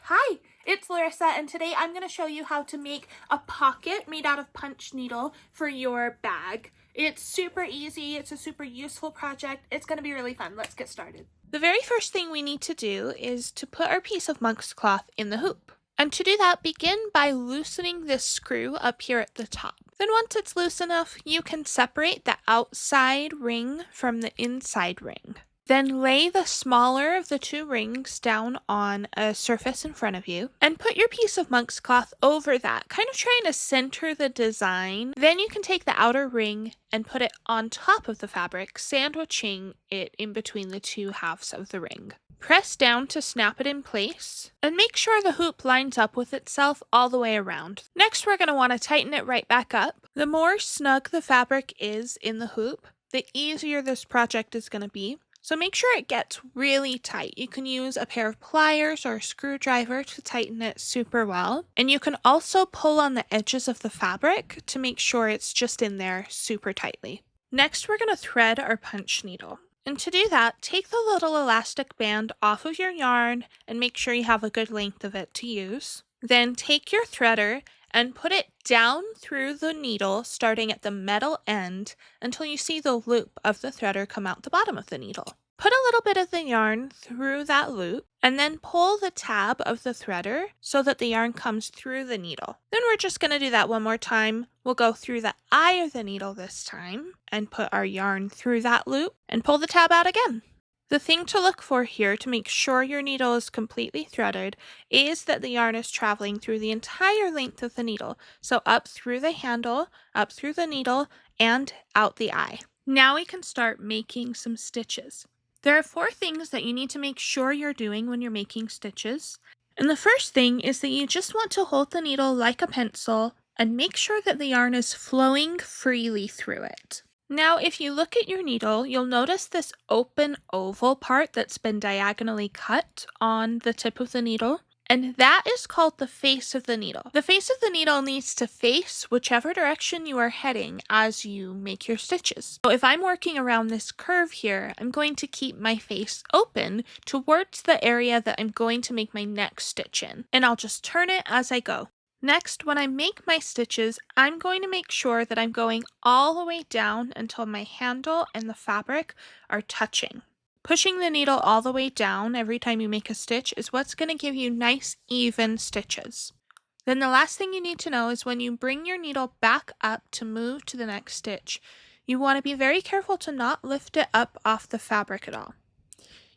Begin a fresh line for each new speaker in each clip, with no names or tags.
Hi, it's Larissa, and today I'm going to show you how to make a pocket made out of punch needle for your bag. It's super easy, it's a super useful project, it's going to be really fun. Let's get started. The very first thing we need to do is to put our piece of monk's cloth in the hoop. And to do that, begin by loosening this screw up here at the top. Then once it's loose enough, you can separate the outside ring from the inside ring. Then lay the smaller of the two rings down on a surface in front of you and put your piece of monk's cloth over that, kind of trying to center the design. Then you can take the outer ring and put it on top of the fabric, sandwiching it in between the two halves of the ring. Press down to snap it in place and make sure the hoop lines up with itself all the way around. Next, we're going to want to tighten it right back up. The more snug the fabric is in the hoop, the easier this project is going to be. So make sure it gets really tight. You can use a pair of pliers or a screwdriver to tighten it super well. And you can also pull on the edges of the fabric to make sure it's just in there super tightly. Next, we're going to thread our punch needle. And to do that, take the little elastic band off of your yarn and make sure you have a good length of it to use. Then take your threader and put it down through the needle, starting at the metal end until you see the loop of the threader come out the bottom of the needle. Put a little bit of the yarn through that loop and then pull the tab of the threader so that the yarn comes through the needle. Then we're just going to do that one more time. We'll go through the eye of the needle this time and put our yarn through that loop and pull the tab out again. The thing to look for here to make sure your needle is completely threaded is that the yarn is traveling through the entire length of the needle, so up through the handle, up through the needle, and out the eye. Now we can start making some stitches. There are 4 things that you need to make sure you're doing when you're making stitches. And the first thing is that you just want to hold the needle like a pencil and make sure that the yarn is flowing freely through it. Now, if you look at your needle, you'll notice this open oval part that's been diagonally cut on the tip of the needle, and that is called the face of the needle. The face of the needle needs to face whichever direction you are heading as you make your stitches. So if I'm working around this curve here, I'm going to keep my face open towards the area that I'm going to make my next stitch in, and I'll just turn it as I go. Next, when I make my stitches, I'm going to make sure that I'm going all the way down until my handle and the fabric are touching. Pushing the needle all the way down every time you make a stitch is what's going to give you nice, even stitches. Then the last thing you need to know is when you bring your needle back up to move to the next stitch, you want to be very careful to not lift it up off the fabric at all.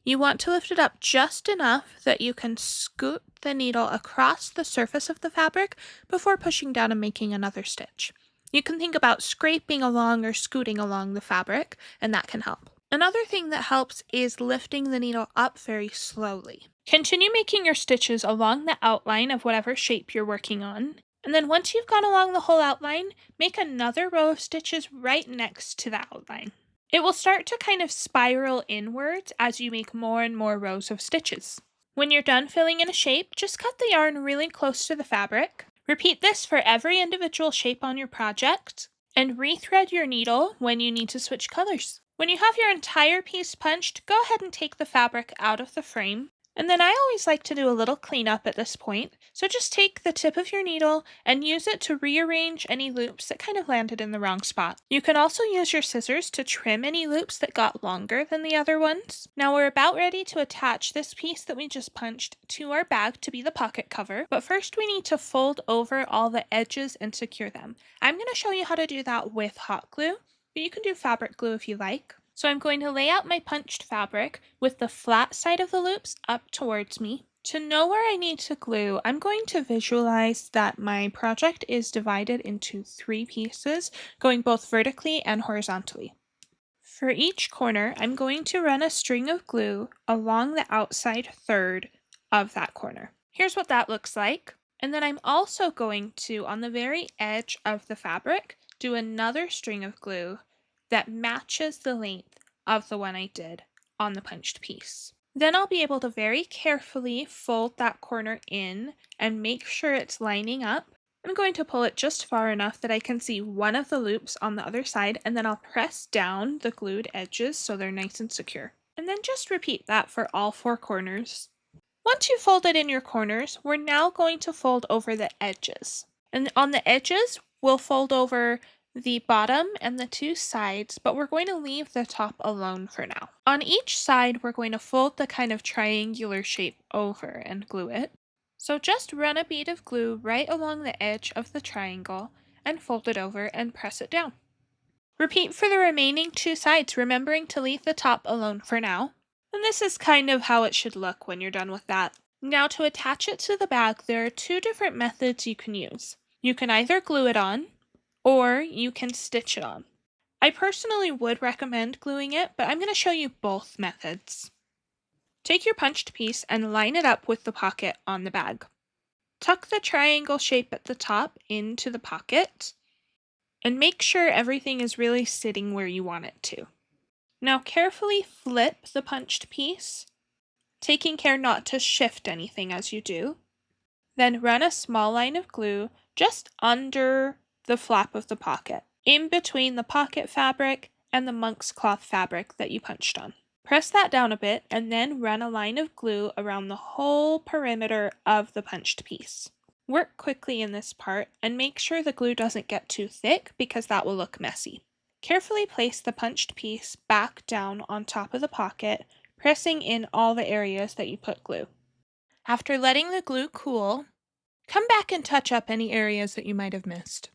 You want to lift it up just enough that you can scoot the needle across the surface of the fabric before pushing down and making another stitch. You can think about scraping along or scooting along the fabric, and that can help. Another thing that helps is lifting the needle up very slowly. Continue making your stitches along the outline of whatever shape you're working on, and then once you've gone along the whole outline, make another row of stitches right next to the outline. It will start to kind of spiral inwards as you make more and more rows of stitches. When you're done filling in a shape, just cut the yarn really close to the fabric. Repeat this for every individual shape on your project, and rethread your needle when you need to switch colors. When you have your entire piece punched, go ahead and take the fabric out of the frame. And then I always like to do a little cleanup at this point, so just take the tip of your needle and use it to rearrange any loops that kind of landed in the wrong spot. You can also use your scissors to trim any loops that got longer than the other ones. Now we're about ready to attach this piece that we just punched to our bag to be the pocket cover, but first we need to fold over all the edges and secure them. I'm going to show you how to do that with hot glue, but you can do fabric glue if you like. So I'm going to lay out my punched fabric with the flat side of the loops up towards me. To know where I need to glue, I'm going to visualize that my project is divided into 3 pieces, going both vertically and horizontally. For each corner, I'm going to run a string of glue along the outside third of that corner. Here's what that looks like. And then I'm also going to, on the very edge of the fabric, do another string of glue that matches the length of the one I did on the punched piece. Then I'll be able to very carefully fold that corner in and make sure it's lining up. I'm going to pull it just far enough that I can see one of the loops on the other side, and then I'll press down the glued edges so they're nice and secure. And then just repeat that for all 4 corners. Once you folded in your corners, we're now going to fold over the edges. And on the edges, we'll fold over the bottom and the two sides, but we're going to leave the top alone for now. On each side, we're going to fold the kind of triangular shape over and glue it. So just run a bead of glue right along the edge of the triangle and fold it over and press it down. Repeat for the remaining two sides, remembering to leave the top alone for now. And this is kind of how it should look when you're done with that. Now to attach it to the bag, there are two different methods you can use. You can either glue it on, or you can stitch it on. I personally would recommend gluing it, but I'm going to show you both methods. Take your punched piece and line it up with the pocket on the bag. Tuck the triangle shape at the top into the pocket, and make sure everything is really sitting where you want it to. Now carefully flip the punched piece, taking care not to shift anything as you do. Then run a small line of glue just under the flap of the pocket, in between the pocket fabric and the monk's cloth fabric that you punched on. Press that down a bit and then run a line of glue around the whole perimeter of the punched piece. Work quickly in this part and make sure the glue doesn't get too thick because that will look messy. Carefully place the punched piece back down on top of the pocket, pressing in all the areas that you put glue. After letting the glue cool, come back and touch up any areas that you might have missed.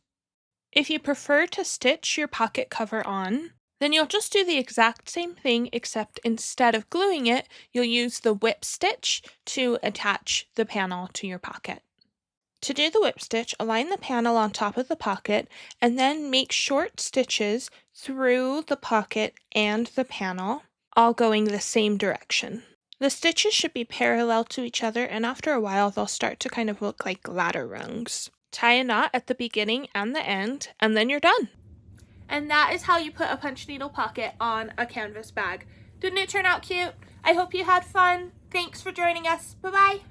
If you prefer to stitch your pocket cover on, then you'll just do the exact same thing, except instead of gluing it, you'll use the whip stitch to attach the panel to your pocket. To do the whip stitch, align the panel on top of the pocket and then make short stitches through the pocket and the panel, all going the same direction. The stitches should be parallel to each other, and after a while they'll start to kind of look like ladder rungs. Tie a knot at the beginning and the end, and then you're done. And that is how you put a punch needle pocket on a canvas bag. Didn't it turn out cute? I hope you had fun. Thanks for joining us. Bye-bye.